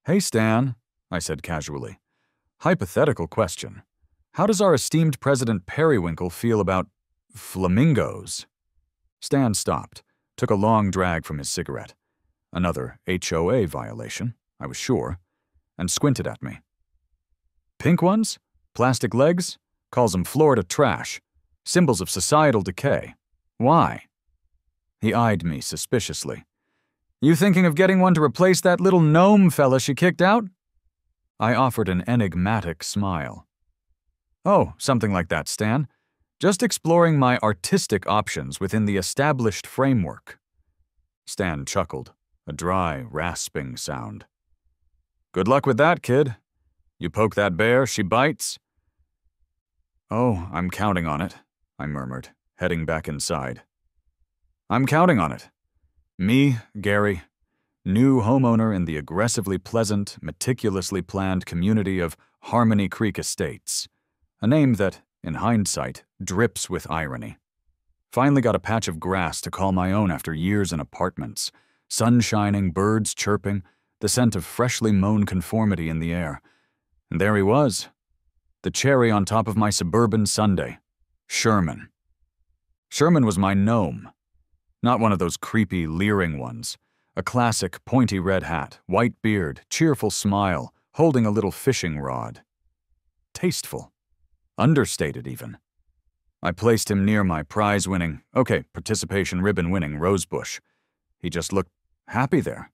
Hey, Stan, I said casually. Hypothetical question. How does our esteemed President Periwinkle feel about flamingos? Stan stopped, took a long drag from his cigarette. Another HOA violation, I was sure, and squinted at me. Pink ones? Plastic legs? Calls them Florida trash. Symbols of societal decay. Why? He eyed me suspiciously. You thinking of getting one to replace that little gnome fella she kicked out? I offered an enigmatic smile. Oh, something like that, Stan. Just exploring my artistic options within the established framework. Stan chuckled, a dry, rasping sound. Good luck with that, kid. You poke that bear, she bites. Oh, I'm counting on it, I murmured, heading back inside. I'm counting on it. Me, Gary, new homeowner in the aggressively pleasant, meticulously planned community of Harmony Creek Estates, a name that, in hindsight, drips with irony. Finally got a patch of grass to call my own after years in apartments, sun shining, birds chirping, the scent of freshly mown conformity in the air. And there he was, the cherry on top of my suburban sundae, Sherman. Sherman was my gnome. Not one of those creepy, leering ones. A classic pointy red hat, white beard, cheerful smile, holding a little fishing rod. Tasteful. Understated, even. I placed him near my participation ribbon-winning rosebush. He just looked happy there.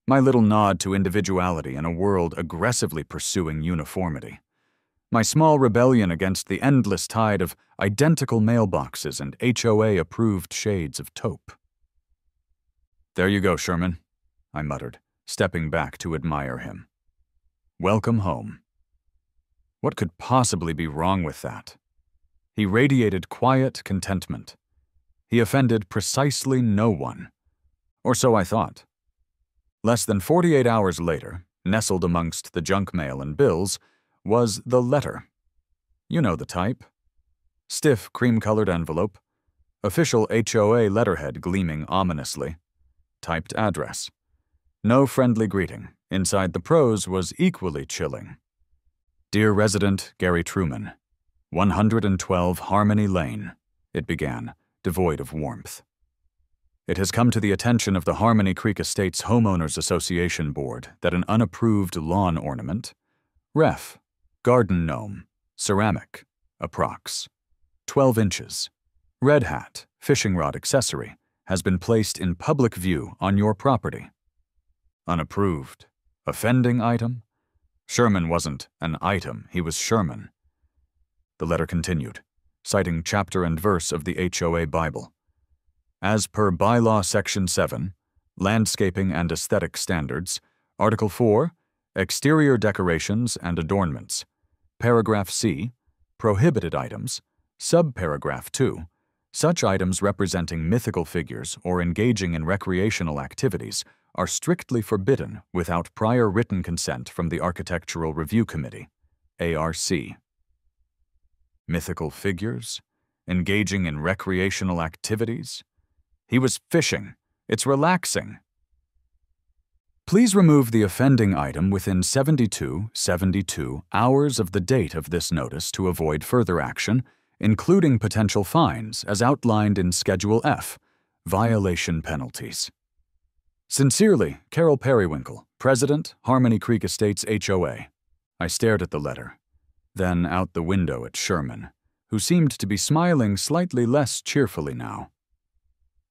My little nod to individuality in a world aggressively pursuing uniformity. My small rebellion against the endless tide of identical mailboxes and HOA-approved shades of taupe. There you go, Sherman, I muttered, stepping back to admire him. Welcome home. What could possibly be wrong with that? He radiated quiet contentment. He offended precisely no one. Or so I thought. Less than 48 hours later, nestled amongst the junk mail and bills, was the letter. You know the type. Stiff, cream-colored envelope. Official HOA letterhead gleaming ominously. Typed address. No friendly greeting. Inside the prose was equally chilling. Dear Resident Gary Truman, 112 Harmony Lane, it began, devoid of warmth. It has come to the attention of the Harmony Creek Estates Homeowners Association Board that an unapproved lawn ornament, ref, garden gnome, ceramic, approx, 12 inches, red hat, fishing rod accessory, has been placed in public view on your property. Unapproved. Offending item? Sherman wasn't an item, he was Sherman. The letter continued, citing chapter and verse of the HOA Bible. As per Bylaw Section 7, Landscaping and Aesthetic Standards, Article 4, Exterior Decorations and Adornments, Paragraph C, Prohibited Items, Subparagraph 2, such items representing mythical figures or engaging in recreational activities are strictly forbidden without prior written consent from the Architectural Review Committee, ARC. Mythical figures? Engaging in recreational activities? He was fishing. It's relaxing. Please remove the offending item within 72 hours of the date of this notice to avoid further action, including potential fines as outlined in Schedule F, Violation Penalties. Sincerely, Carol Periwinkle, President, Harmony Creek Estates HOA. I stared at the letter, then out the window at Sherman, who seemed to be smiling slightly less cheerfully now.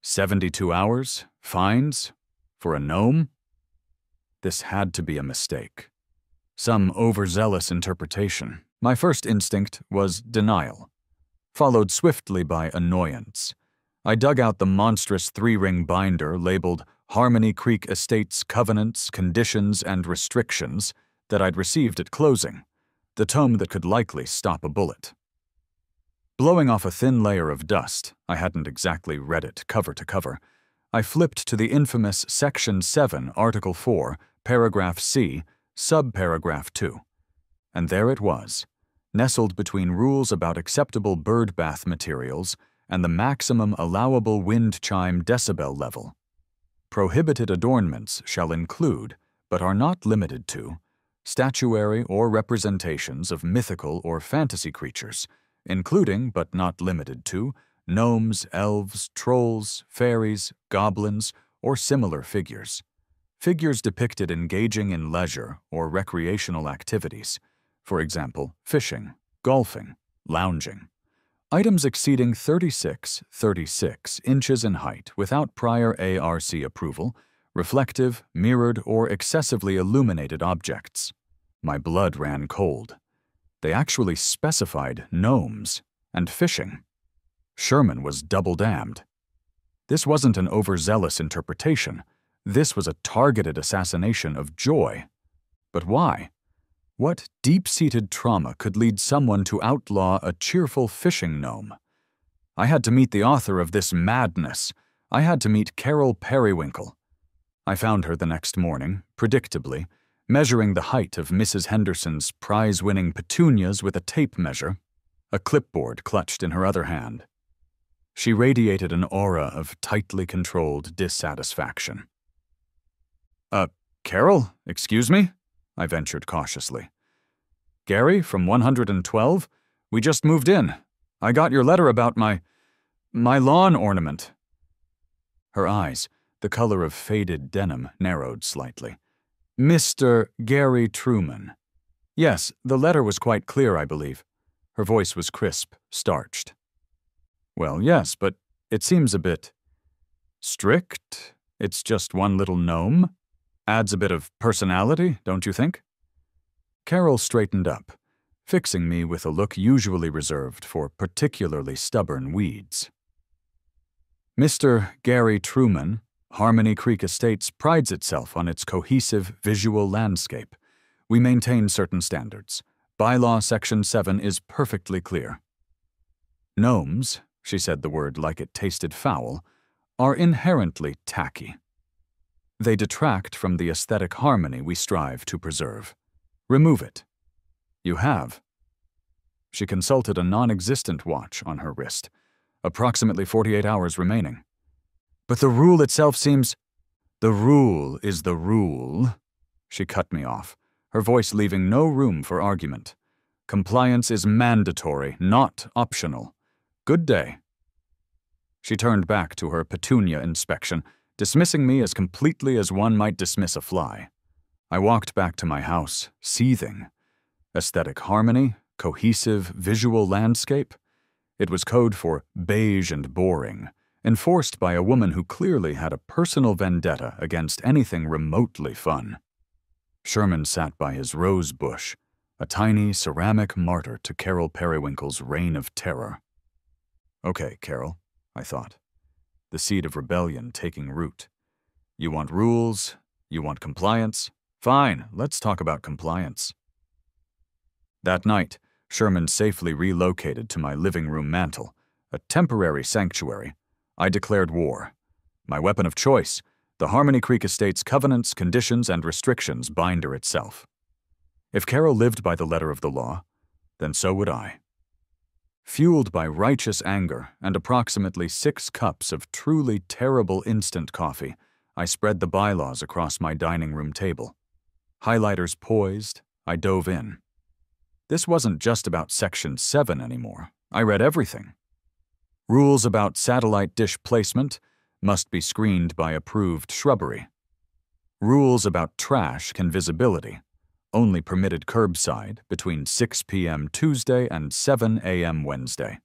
72 hours? Fines? For a gnome? This had to be a mistake. Some overzealous interpretation. My first instinct was denial, followed swiftly by annoyance. I dug out the monstrous 3-ring binder labeled Harmony Creek Estates Covenants, Conditions, and Restrictions that I'd received at closing, the tome that could likely stop a bullet. Blowing off a thin layer of dust, I hadn't exactly read it cover to cover, I flipped to the infamous Section 7, Article 4, Paragraph C, Subparagraph 2. And there it was, nestled between rules about acceptable bird bath materials and the maximum allowable wind chime decibel level. Prohibited adornments shall include but are not limited to, statuary or representations of mythical or fantasy creatures, including, but not limited to, gnomes, elves, trolls, fairies, goblins, or similar figures. Figures depicted engaging in leisure or recreational activities, for example, fishing, golfing, lounging. Items exceeding 36 inches in height without prior ARC approval, reflective, mirrored, or excessively illuminated objects. My blood ran cold. They actually specified gnomes and fishing. Sherman was double damned. This wasn't an overzealous interpretation. This was a targeted assassination of joy. But why? What deep-seated trauma could lead someone to outlaw a cheerful fishing gnome? I had to meet the author of this madness. I had to meet Carol Periwinkle. I found her the next morning, predictably, measuring the height of Mrs. Henderson's prize-winning petunias with a tape measure, a clipboard clutched in her other hand. She radiated an aura of tightly controlled dissatisfaction. Carol, excuse me? I ventured cautiously. Gary, from 112? We just moved in. I got your letter about my lawn ornament. Her eyes, the color of faded denim, narrowed slightly. Mr. Gary Truman. Yes, the letter was quite clear, I believe. Her voice was crisp, starched. Well, yes, but it seems a bit strict. It's just one little gnome. Adds a bit of personality, don't you think? Carol straightened up, fixing me with a look usually reserved for particularly stubborn weeds. Mr. Gary Truman, Harmony Creek Estates prides itself on its cohesive visual landscape. We maintain certain standards. Bylaw Section 7 is perfectly clear. Gnomes, she said the word like it tasted foul, are inherently tacky. They detract from the aesthetic harmony we strive to preserve. Remove it. You have. She consulted a non-existent watch on her wrist. Approximately 48 hours remaining. But the rule itself seems... The rule is the rule. She cut me off, her voice leaving no room for argument. Compliance is mandatory, not optional. Good day. She turned back to her petunia inspection, dismissing me as completely as one might dismiss a fly. I walked back to my house, seething. Aesthetic harmony, cohesive visual landscape. It was code for beige and boring, enforced by a woman who clearly had a personal vendetta against anything remotely fun. Sherman sat by his rose bush, a tiny ceramic martyr to Carol Periwinkle's reign of terror. Okay, Carol, I thought. The seed of rebellion taking root. You want rules? You want compliance? Fine, let's talk about compliance. That night, Sherman safely relocated to my living room mantel, a temporary sanctuary. I declared war. My weapon of choice, the Harmony Creek Estate's covenants, conditions, and restrictions binder itself. If Carol lived by the letter of the law, then so would I. Fueled by righteous anger and approximately 6 cups of truly terrible instant coffee, I spread the bylaws across my dining room table. Highlighters poised, I dove in. This wasn't just about Section 7 anymore. I read everything. Rules about satellite dish placement must be screened by approved shrubbery. Rules about trash convisibility, only permitted curbside between 6 p.m. Tuesday and 7 a.m. Wednesday.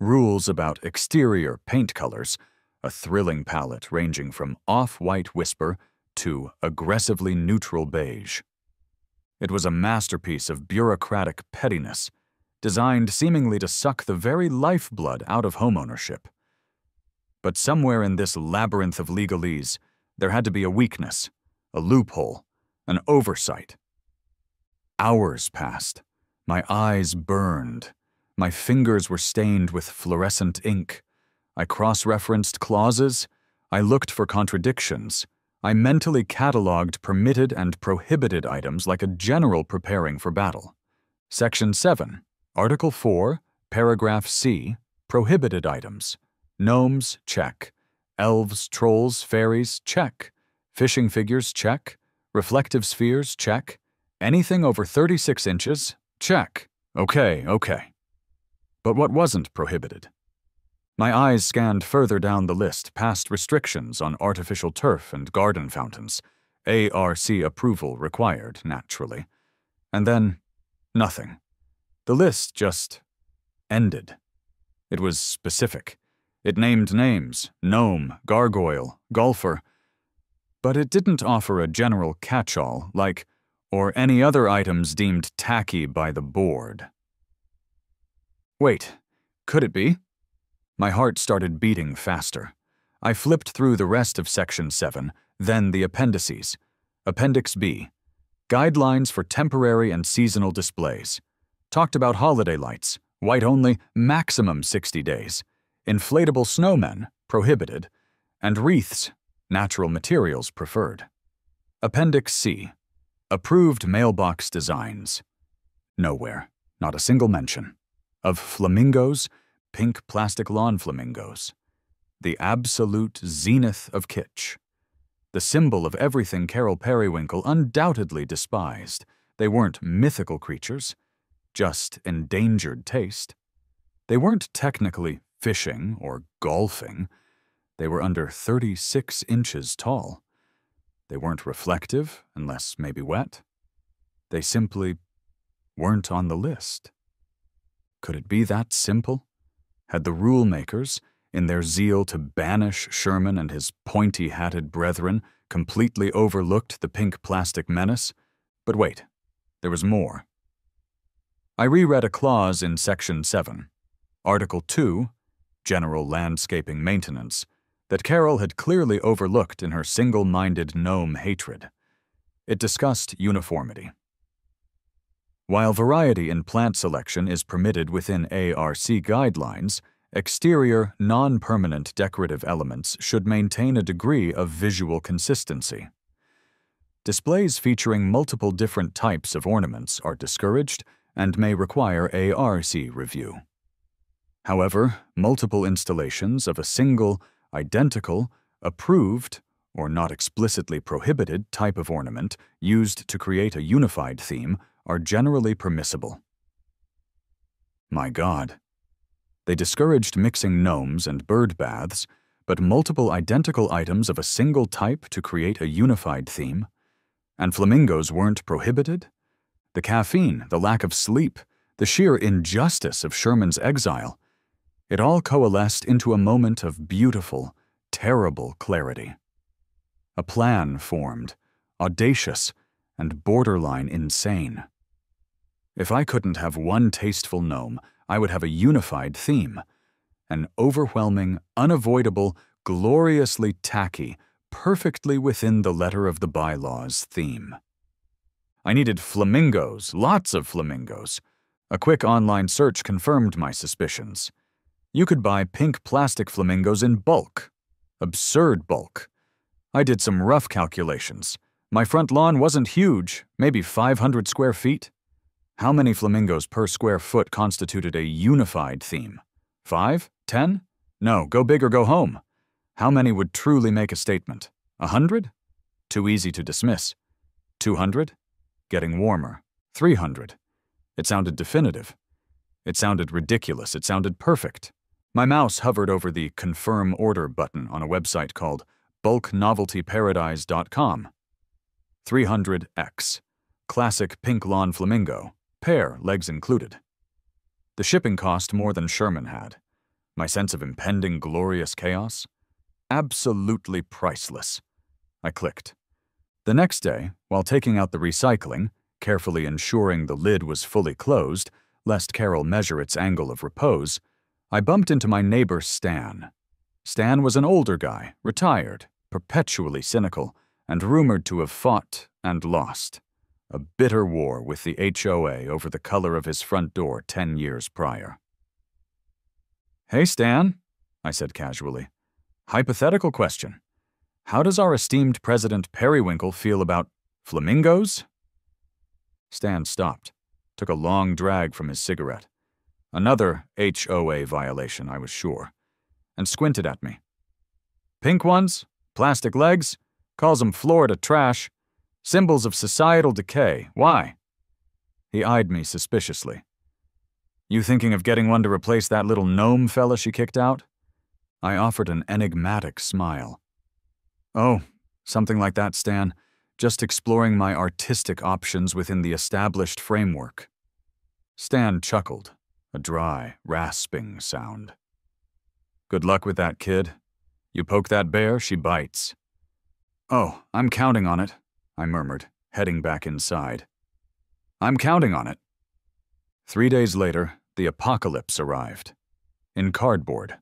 Rules about exterior paint colors, a thrilling palette ranging from off-white whisper to aggressively neutral beige. It was a masterpiece of bureaucratic pettiness, designed seemingly to suck the very lifeblood out of homeownership. But somewhere in this labyrinth of legalese, there had to be a weakness, a loophole, an oversight. Hours passed. My eyes burned. My fingers were stained with fluorescent ink. I cross-referenced clauses. I looked for contradictions. I mentally cataloged permitted and prohibited items like a general preparing for battle. Section 7, Article 4, Paragraph C, Prohibited items. Gnomes, check. Elves, trolls, fairies, check. Fishing figures, check. Reflective spheres, check. Anything over 36 inches, check. Okay. But what wasn't prohibited? My eyes scanned further down the list, past restrictions on artificial turf and garden fountains. ARC approval required, naturally. And then, nothing. The list just ended. It was specific. It named names: gnome, gargoyle, golfer. But it didn't offer a general catch-all, like, or any other items deemed tacky by the board. Wait, could it be? My heart started beating faster. I flipped through the rest of Section 7, then the appendices. Appendix B. Guidelines for temporary and seasonal displays. Talked about holiday lights, white only, maximum 60 days. Inflatable snowmen, prohibited. And wreaths, natural materials preferred. Appendix C. Approved mailbox designs. Nowhere, not a single mention. Of flamingos, pink plastic lawn flamingos. The absolute zenith of kitsch. The symbol of everything Carol Periwinkle undoubtedly despised. They weren't mythical creatures, just endangered taste. They weren't technically fishing or golfing. They were under 36 inches tall. They weren't reflective, unless maybe wet. They simply weren't on the list. Could it be that simple? Had the rule makers, in their zeal to banish Sherman and his pointy-hatted brethren, completely overlooked the pink plastic menace? But wait, there was more. I reread a clause in Section 7, Article 2, General Landscaping Maintenance, that Carol had clearly overlooked in her single-minded gnome hatred. It discussed uniformity. While variety in plant selection is permitted within ARC guidelines, exterior, non-permanent decorative elements should maintain a degree of visual consistency. Displays featuring multiple different types of ornaments are discouraged and may require ARC review. However, multiple installations of a single, identical, approved, or not explicitly prohibited type of ornament used to create a unified theme are generally permissible. My God. They discouraged mixing gnomes and bird baths, but multiple identical items of a single type to create a unified theme? And flamingos weren't prohibited? The caffeine, the lack of sleep, the sheer injustice of Sherman's exile, it all coalesced into a moment of beautiful, terrible clarity. A plan formed, audacious, and borderline insane. If I couldn't have one tasteful gnome, I would have a unified theme. An overwhelming, unavoidable, gloriously tacky, perfectly within the letter of the bylaws theme. I needed flamingos, lots of flamingos. A quick online search confirmed my suspicions. You could buy pink plastic flamingos in bulk. Absurd bulk. I did some rough calculations. My front lawn wasn't huge, maybe 500 square feet. How many flamingos per square foot constituted a unified theme? 5? 10? No, go big or go home. How many would truly make a statement? 100? Too easy to dismiss. 200? Getting warmer. 300? It sounded definitive. It sounded ridiculous. It sounded perfect. My mouse hovered over the Confirm Order button on a website called bulknoveltyparadise.com. 300X. Classic pink lawn flamingo. Pair, legs included. The shipping cost more than Sherman had. My sense of impending glorious chaos? Absolutely priceless. I clicked. The next day, while taking out the recycling, carefully ensuring the lid was fully closed, lest Carol measure its angle of repose, I bumped into my neighbor Stan. Stan was an older guy, retired, perpetually cynical, and rumored to have fought and lost. A bitter war with the HOA over the color of his front door 10 years prior. "Hey, Stan," I said casually. "Hypothetical question. How does our esteemed President Periwinkle feel about flamingos?" Stan stopped, took a long drag from his cigarette. Another HOA violation, I was sure, and squinted at me. "Pink ones? Plastic legs? Calls 'em Florida trash. Symbols of societal decay. Why? He eyed me suspiciously. You thinking of getting one to replace that little gnome fella she kicked out? I offered an enigmatic smile. Oh, something like that, Stan. Just exploring my artistic options within the established framework. Stan chuckled, a dry, rasping sound. Good luck with that, kid. You poke that bear, she bites. Oh, I'm counting on it, I murmured, heading back inside. I'm counting on it. 3 days later, the apocalypse arrived. In cardboard.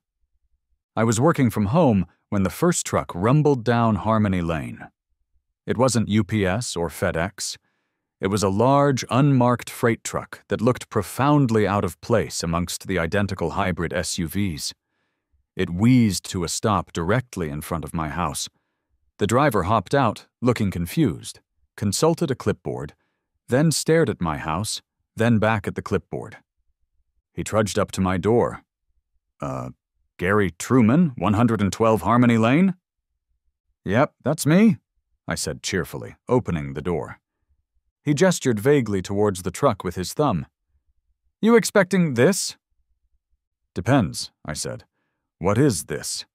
I was working from home when the first truck rumbled down Harmony Lane. It wasn't UPS or FedEx. It was a large, unmarked freight truck that looked profoundly out of place amongst the identical hybrid SUVs. It wheezed to a stop directly in front of my house. The driver hopped out, looking confused, consulted a clipboard, then stared at my house, then back at the clipboard. He trudged up to my door. Gary Truman, 112 Harmony Lane? Yep, that's me, I said cheerfully, opening the door. He gestured vaguely towards the truck with his thumb. You expecting this? Depends, I said. What is this?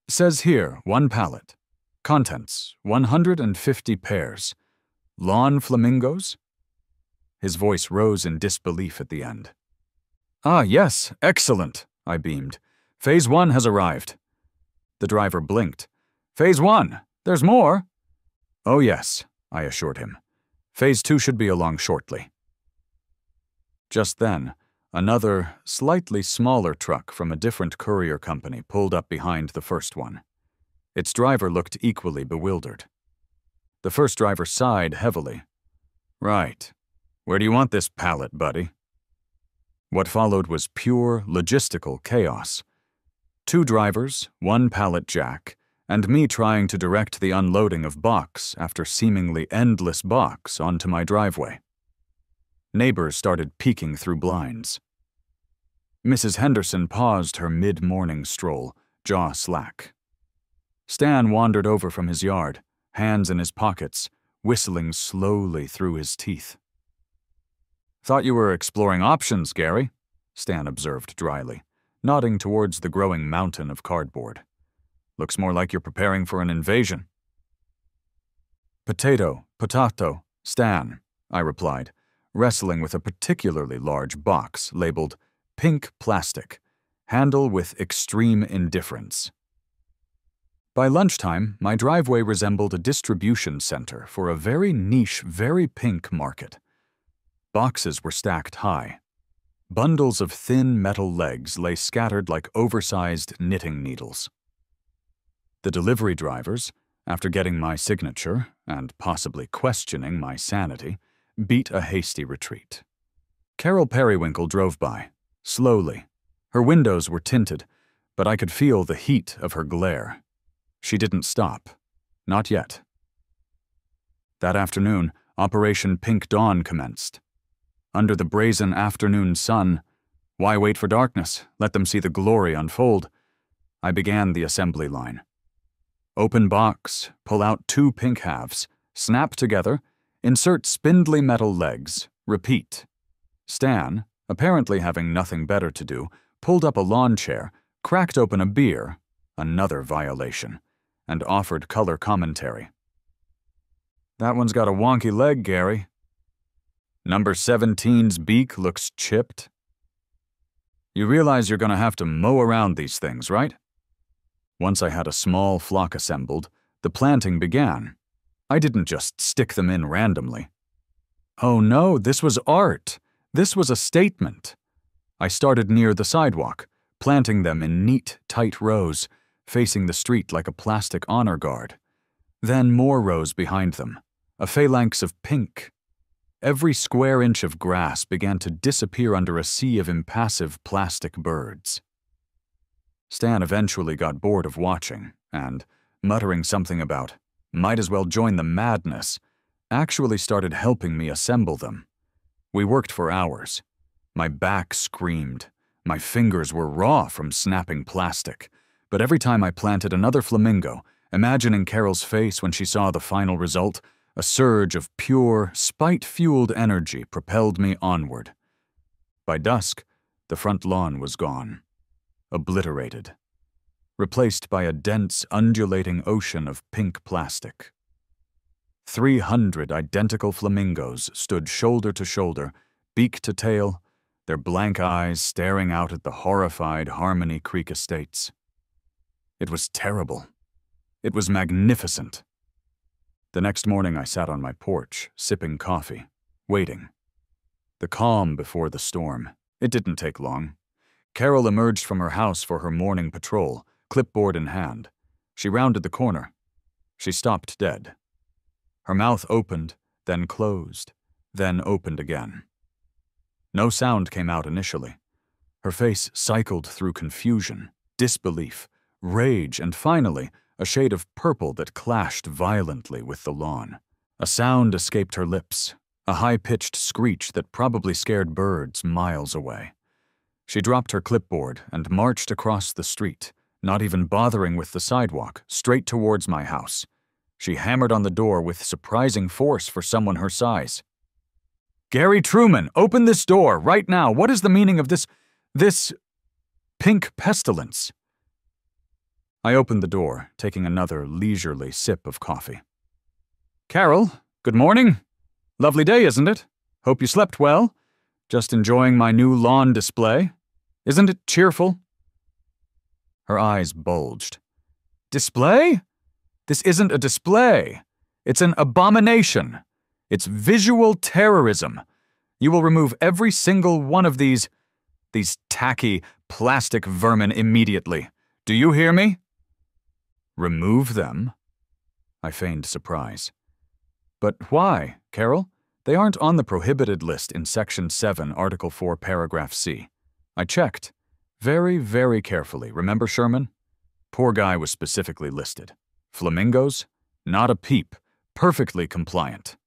Says here, 1 pallet. Contents, 150 pairs. Lawn flamingos? His voice rose in disbelief at the end. Ah, yes, excellent, I beamed. Phase 1 has arrived. The driver blinked. Phase 1, there's more? Oh yes, I assured him. Phase 2 should be along shortly. Just then, another, slightly smaller truck from a different courier company pulled up behind the first one. Its driver looked equally bewildered. The first driver sighed heavily. Right. Where do you want this pallet, buddy? What followed was pure, logistical chaos. 2 drivers, 1 pallet jack, and me trying to direct the unloading of box after seemingly endless box onto my driveway. Neighbors started peeking through blinds. Mrs. Henderson paused her mid-morning stroll, jaw slack. Stan wandered over from his yard, hands in his pockets, whistling slowly through his teeth. Thought you were exploring options, Gary, Stan observed dryly, nodding towards the growing mountain of cardboard. Looks more like you're preparing for an invasion. Potato, Stan, I replied, wrestling with a particularly large box labeled Pink Plastic, handle with extreme indifference. By lunchtime, my driveway resembled a distribution center for a very niche, very pink market. Boxes were stacked high. Bundles of thin metal legs lay scattered like oversized knitting needles. The delivery drivers, after getting my signature and possibly questioning my sanity, beat a hasty retreat. Carol Periwinkle drove by, slowly. Her windows were tinted, but I could feel the heat of her glare. She didn't stop. Not yet. That afternoon, Operation Pink Dawn commenced. Under the brazen afternoon sun, why wait for darkness? Let them see the glory unfold. I began the assembly line. Open box, pull out 2 pink halves, snap together, insert spindly metal legs, repeat. Stan, apparently having nothing better to do, pulled up a lawn chair, cracked open a beer, another violation, and offered color commentary. That one's got a wonky leg, Gary. Number 17's beak looks chipped. You realize you're gonna have to mow around these things, right? Once I had a small flock assembled, the planting began. I didn't just stick them in randomly. Oh no, this was art. This was a statement. I started near the sidewalk, planting them in neat, tight rows, facing the street like a plastic honor guard. Then more rows behind them, a phalanx of pink. Every square inch of grass began to disappear under a sea of impassive plastic birds. Stan eventually got bored of watching and, muttering something about, might as well join the madness, actually started helping me assemble them. We worked for hours. My back screamed. My fingers were raw from snapping plastic, but every time I planted another flamingo, imagining Carol's face when she saw the final result, A surge of pure, spite-fueled energy propelled me onward. By dusk, the front lawn was gone, obliterated, replaced by a dense, undulating ocean of pink plastic. 300 identical flamingos stood shoulder to shoulder, beak to tail, their blank eyes staring out at the horrified Harmony Creek estates. It was terrible. It was magnificent. The next morning I sat on my porch, sipping coffee, waiting. The calm before the storm. It didn't take long. Carol emerged from her house for her morning patrol, clipboard in hand. She rounded the corner. She stopped dead. Her mouth opened, then closed, then opened again. No sound came out initially. Her face cycled through confusion, disbelief, rage, and finally, a shade of purple that clashed violently with the lawn. A sound escaped her lips, a high-pitched screech that probably scared birds miles away. She dropped her clipboard and marched across the street, not even bothering with the sidewalk, straight towards my house. She hammered on the door with surprising force for someone her size. "Gary Truman, open this door, right now! What is the meaning of this pink pestilence?" I opened the door, taking another leisurely sip of coffee. "Carol, good morning. Lovely day, isn't it? Hope you slept well. Just enjoying my new lawn display. Isn't it cheerful?" Her eyes bulged. "Display? This isn't a display. It's an abomination. It's visual terrorism. You will remove every single one of these tacky plastic vermin immediately. Do you hear me?" "Remove them?" I feigned surprise. "But why, Carol? They aren't on the prohibited list in Section 7, Article 4, Paragraph C. I checked. Very, very carefully. Remember Sherman? Poor guy was specifically listed. Flamingos? Not a peep. Perfectly compliant."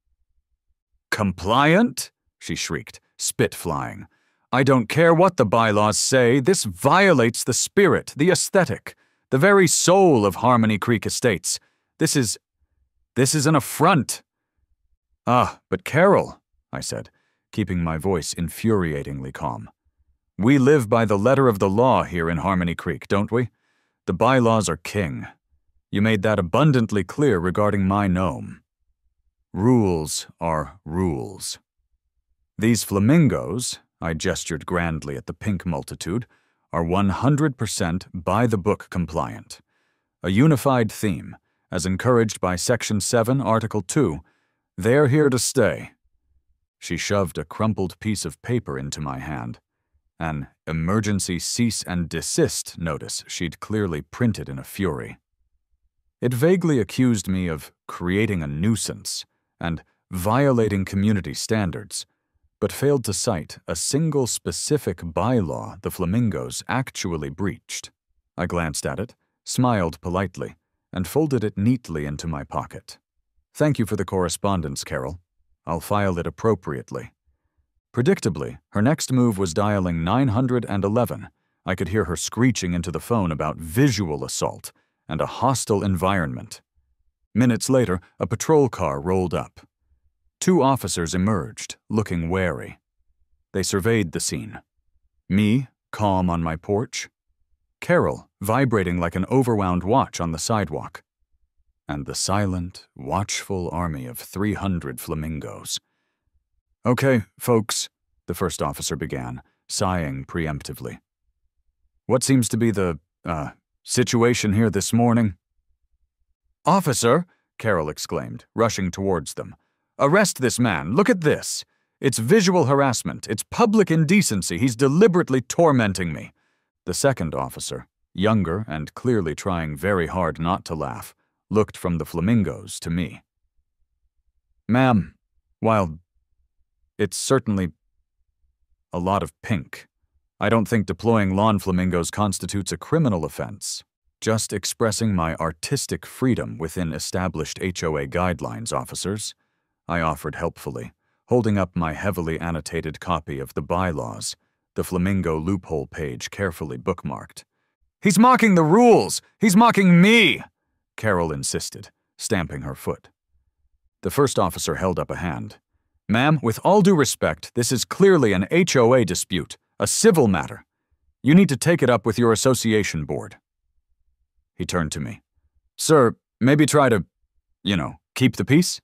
"Compliant?" she shrieked, spit flying. "I don't care what the bylaws say. This violates the spirit, the aesthetic, the very soul of Harmony Creek Estates. This is an affront." "Ah, but Carol," I said, keeping my voice infuriatingly calm. "We live by the letter of the law here in Harmony Creek, don't we? The bylaws are king. You made that abundantly clear regarding my gnome. Rules are rules. These flamingos," I gestured grandly at the pink multitude, "are 100% by-the-book compliant. A unified theme, as encouraged by Section 7, Article 2. They're here to stay." She shoved a crumpled piece of paper into my hand, an emergency cease and desist notice she'd clearly printed in a fury. It vaguely accused me of creating a nuisance and violating community standards, but failed to cite a single specific bylaw the Flamingos actually breached. I glanced at it, smiled politely, and folded it neatly into my pocket. "Thank you for the correspondence, Carol. I'll file it appropriately." Predictably, her next move was dialing 911. I could hear her screeching into the phone about visual assault and a hostile environment. Minutes later, a patrol car rolled up. 2 officers emerged, looking wary. They surveyed the scene. Me, calm on my porch. Carol, vibrating like an overwound watch on the sidewalk. And the silent, watchful army of 300 flamingos. "Okay, folks," the first officer began, sighing preemptively. "What seems to be the, situation here this morning?" "Officer," Carol exclaimed, rushing towards them. "Arrest this man. Look at this. It's visual harassment. It's public indecency. He's deliberately tormenting me." The second officer, younger and clearly trying very hard not to laugh, looked from the flamingos to me. "Ma'am, while it's certainly a lot of pink, I don't think deploying lawn flamingos constitutes a criminal offense. Just expressing my artistic freedom within established HOA guidelines, officers," I offered helpfully, holding up my heavily annotated copy of the bylaws, the flamingo loophole page carefully bookmarked. "He's mocking the rules! He's mocking me!" Carol insisted, stamping her foot. The first officer held up a hand. "Ma'am, with all due respect, this is clearly an HOA dispute, a civil matter. You need to take it up with your association board." He turned to me. "Sir, maybe try to, keep the peace?"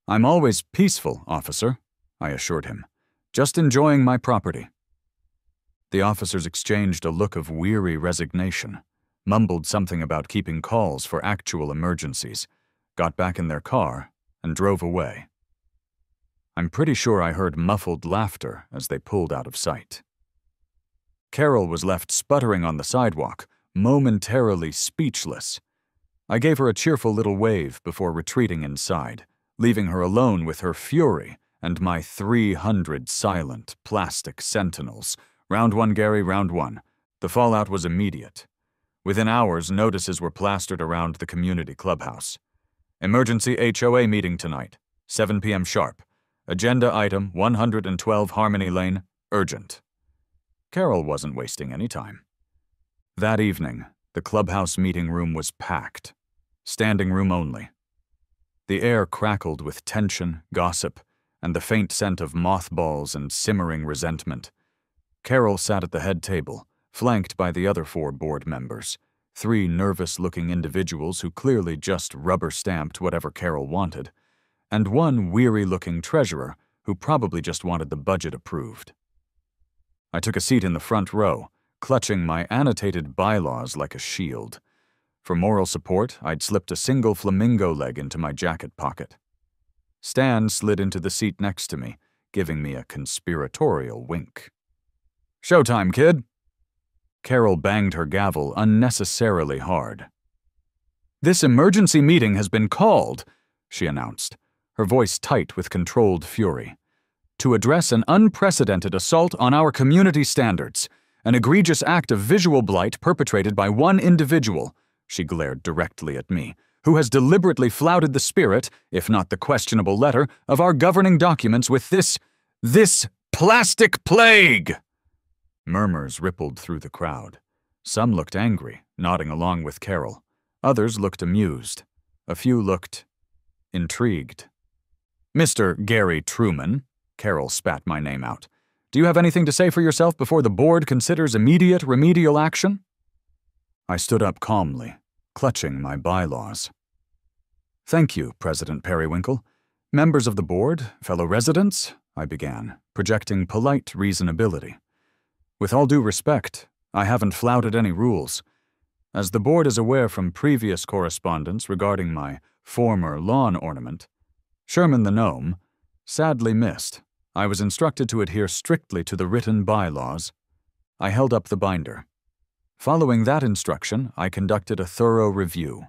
"I'm always peaceful, officer," I assured him. "Just enjoying my property." The officers exchanged a look of weary resignation, mumbled something about keeping calls for actual emergencies, got back in their car, and drove away. I'm pretty sure I heard muffled laughter as they pulled out of sight. Carol was left sputtering on the sidewalk, momentarily speechless. I gave her a cheerful little wave before retreating inside, leaving her alone with her fury and my 300 silent plastic sentinels. "Round one, Gary, round one." The fallout was immediate. Within hours, notices were plastered around the community clubhouse. "Emergency HOA meeting tonight, 7 p.m. sharp. Agenda item 112 Harmony Lane, urgent." Carol wasn't wasting any time. That evening, the clubhouse meeting room was packed. Standing room only. The air crackled with tension, gossip, and the faint scent of mothballs and simmering resentment. Carol sat at the head table, flanked by the other 4 board members, 3 nervous-looking individuals who clearly just rubber-stamped whatever Carol wanted, and 1 weary-looking treasurer who probably just wanted the budget approved. I took a seat in the front row, clutching my annotated bylaws like a shield. For moral support, I'd slipped a single flamingo leg into my jacket pocket. Stan slid into the seat next to me, giving me a conspiratorial wink. "Showtime, kid." Carol banged her gavel unnecessarily hard. "This emergency meeting has been called," she announced, her voice tight with controlled fury, "to address an unprecedented assault on our community standards, an egregious act of visual blight perpetrated by one individual," she glared directly at me, "who has deliberately flouted the spirit, if not the questionable letter, of our governing documents with this plastic plague." Murmurs rippled through the crowd. Some looked angry, nodding along with Carol. Others looked amused. A few looked intrigued. "Mr. Gary Truman," Carol spat my name out, "do you have anything to say for yourself before the board considers immediate remedial action?" I stood up calmly, clutching my bylaws. "Thank you, President Periwinkle. Members of the board, fellow residents," I began, projecting polite reasonability. "With all due respect, I haven't flouted any rules. As the board is aware from previous correspondence regarding my former lawn ornament, Sherman the Gnome, sadly missed, I was instructed to adhere strictly to the written bylaws." I held up the binder. Following that instruction, I conducted a thorough review.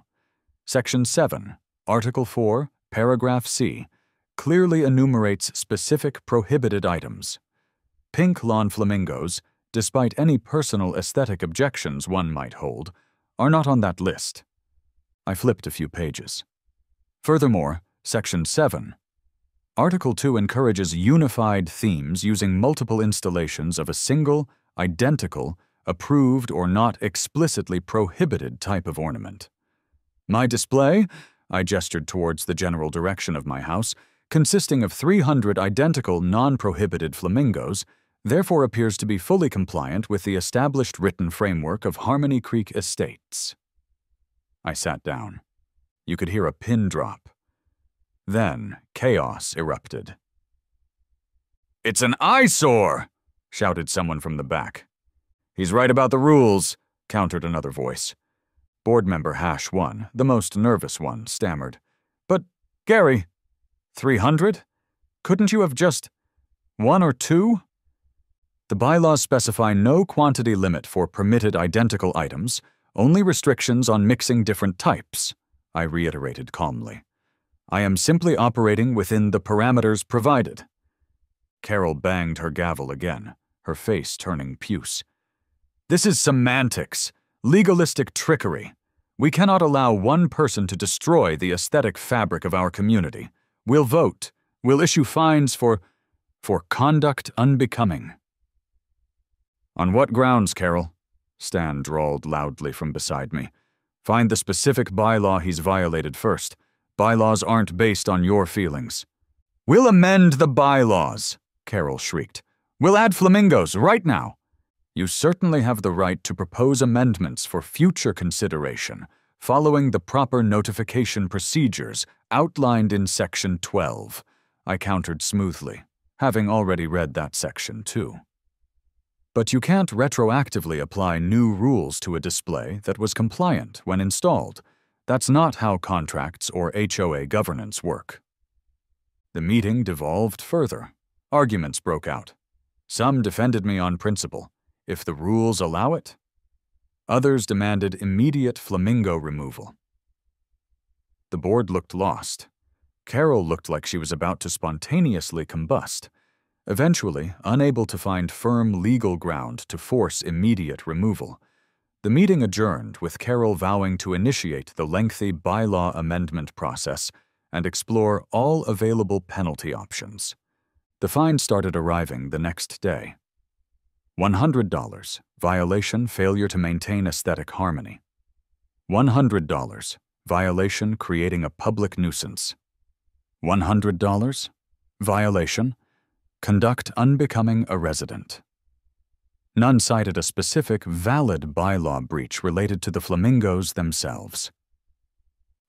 Section 7, Article 4, Paragraph C, clearly enumerates specific prohibited items. Pink lawn flamingos, despite any personal aesthetic objections one might hold, are not on that list. I flipped a few pages. Furthermore, Section 7. Article 2 encourages unified themes using multiple installations of a single, identical, approved or not explicitly prohibited type of ornament. My display, I gestured towards the general direction of my house, consisting of 300 identical non-prohibited flamingos, therefore appears to be fully compliant with the established written framework of Harmony Creek Estates. I sat down. You could hear a pin drop. Then chaos erupted. "It's an eyesore!" shouted someone from the back. "He's right about the rules," countered another voice. Board member #1, the most nervous one, stammered. "But, Gary, 300? Couldn't you have just 1 or 2? "The bylaws specify no quantity limit for permitted identical items, only restrictions on mixing different types," I reiterated calmly. "I am simply operating within the parameters provided." Carol banged her gavel again, her face turning puce. "This is semantics, legalistic trickery. We cannot allow one person to destroy the aesthetic fabric of our community. We'll vote. We'll issue fines for conduct unbecoming." "On what grounds, Carol?" Stan drawled loudly from beside me. "Find the specific bylaw he's violated first. Bylaws aren't based on your feelings." "We'll amend the bylaws," Carol shrieked. "We'll add flamingos right now." "You certainly have the right to propose amendments for future consideration, following the proper notification procedures outlined in Section 12, I countered smoothly, having already read that section too. But you can't retroactively apply new rules to a display that was compliant when installed. That's not how contracts or HOA governance work. The meeting devolved further. Arguments broke out. Some defended me on principle, if the rules allow it. Others demanded immediate flamingo removal. The board looked lost. Carol looked like she was about to spontaneously combust. Eventually, unable to find firm legal ground to force immediate removal, the meeting adjourned with Carol vowing to initiate the lengthy bylaw amendment process and explore all available penalty options. The fine started arriving the next day. $100, violation, failure to maintain aesthetic harmony. $100, violation, creating a public nuisance. $100, violation, conduct unbecoming a resident. None cited a specific, valid bylaw breach related to the flamingos themselves.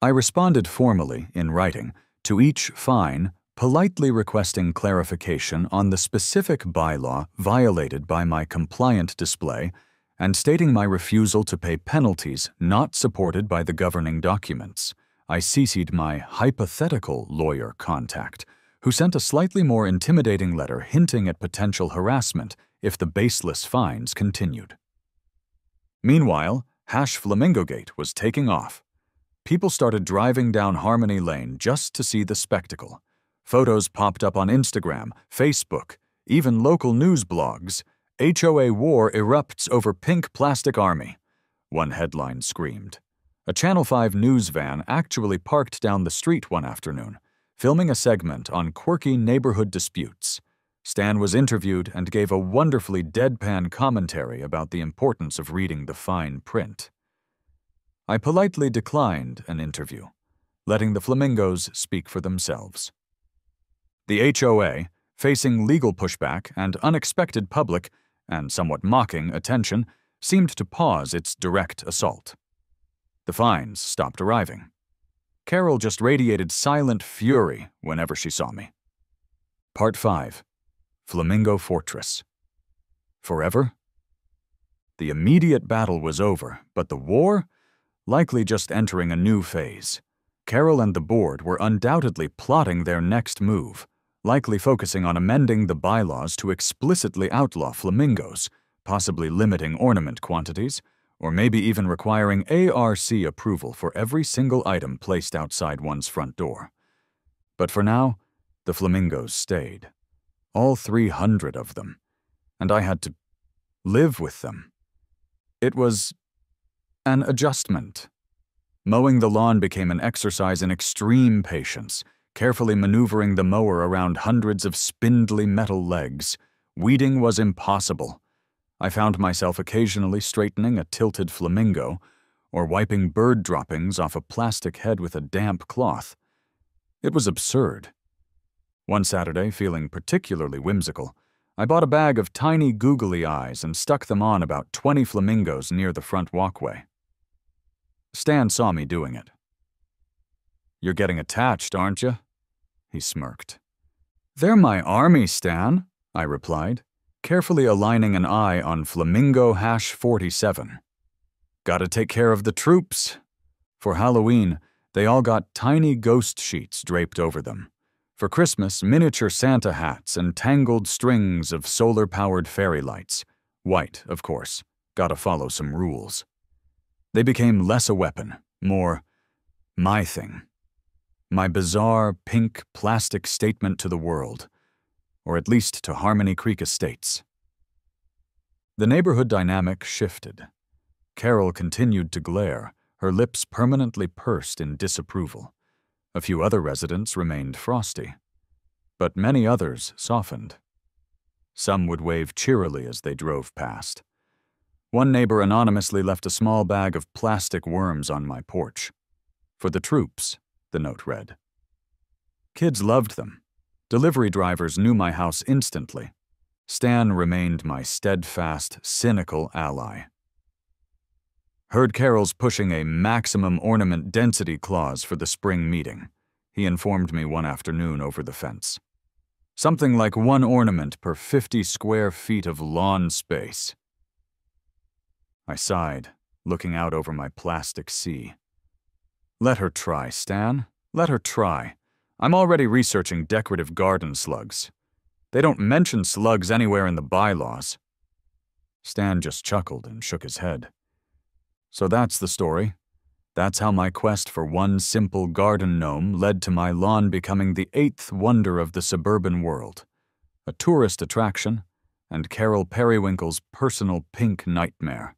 I responded formally, in writing, to each fine, politely requesting clarification on the specific bylaw violated by my compliant display and stating my refusal to pay penalties not supported by the governing documents. I CC'd my hypothetical lawyer contact, who sent a slightly more intimidating letter hinting at potential harassment if the baseless fines continued. Meanwhile, #Flamingogate was taking off. People started driving down Harmony Lane just to see the spectacle. Photos popped up on Instagram, Facebook, even local news blogs. "HOA war erupts over pink plastic army," one headline screamed. A Channel 5 news van actually parked down the street one afternoon, filming a segment on quirky neighborhood disputes. Stan was interviewed and gave a wonderfully deadpan commentary about the importance of reading the fine print. I politely declined an interview, letting the flamingos speak for themselves. The HOA, facing legal pushback and unexpected public and somewhat mocking attention, seemed to pause its direct assault. The fines stopped arriving. Carol just radiated silent fury whenever she saw me. Part 5. Flamingo Fortress. Forever? The immediate battle was over, but the war? Likely just entering a new phase. Carol and the board were undoubtedly plotting their next move, likely focusing on amending the bylaws to explicitly outlaw flamingos, possibly limiting ornament quantities, or maybe even requiring ARC approval for every single item placed outside one's front door. But for now, the flamingos stayed. All 300 of them, and I had to live with them. It was an adjustment. Mowing the lawn became an exercise in extreme patience, carefully maneuvering the mower around hundreds of spindly metal legs. Weeding was impossible. I found myself occasionally straightening a tilted flamingo or wiping bird droppings off a plastic head with a damp cloth. It was absurd. One Saturday, feeling particularly whimsical, I bought a bag of tiny googly eyes and stuck them on about 20 flamingos near the front walkway. Stan saw me doing it. "You're getting attached, aren't you?" he smirked. "They're my army, Stan," I replied, carefully aligning an eye on Flamingo #47. "Gotta take care of the troops." For Halloween, they all got tiny ghost sheets draped over them. For Christmas, miniature Santa hats and tangled strings of solar-powered fairy lights. White, of course. Gotta follow some rules. They became less a weapon, more my thing. My bizarre, pink, plastic statement to the world, or at least to Harmony Creek Estates. The neighborhood dynamic shifted. Carol continued to glare, her lips permanently pursed in disapproval. A few other residents remained frosty, but many others softened. Some would wave cheerily as they drove past. One neighbor anonymously left a small bag of plastic worms on my porch. For the troops, the note read. Kids loved them. Delivery drivers knew my house instantly. Stan remained my steadfast, cynical ally. Heard Carol's pushing a maximum ornament density clause for the spring meeting, he informed me one afternoon over the fence. Something like 1 ornament per 50 square feet of lawn space. I sighed, looking out over my plastic sea. Let her try, Stan. Let her try. I'm already researching decorative garden slugs. They don't mention slugs anywhere in the bylaws. Stan just chuckled and shook his head. So that's the story. That's how my quest for one simple garden gnome led to my lawn becoming the 8th wonder of the suburban world, a tourist attraction, and Carol Periwinkle's personal pink nightmare.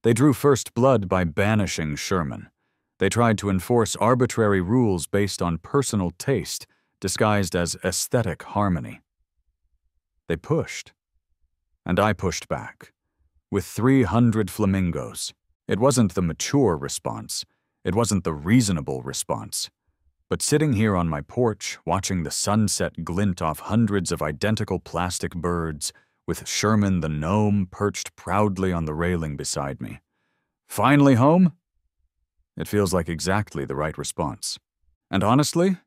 They drew first blood by banishing Sherman. They tried to enforce arbitrary rules based on personal taste, disguised as aesthetic harmony. They pushed. And I pushed back. With 300 flamingos. It wasn't the mature response. It wasn't the reasonable response. But sitting here on my porch, watching the sunset glint off hundreds of identical plastic birds, with Sherman the gnome perched proudly on the railing beside me. Finally home? It feels like exactly the right response. And honestly,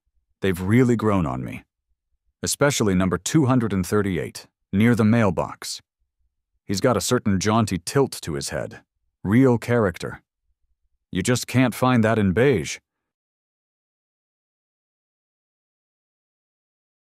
they've really grown on me. Especially number 238, near the mailbox. He's got a certain jaunty tilt to his head. Real character. You just can't find that in beige.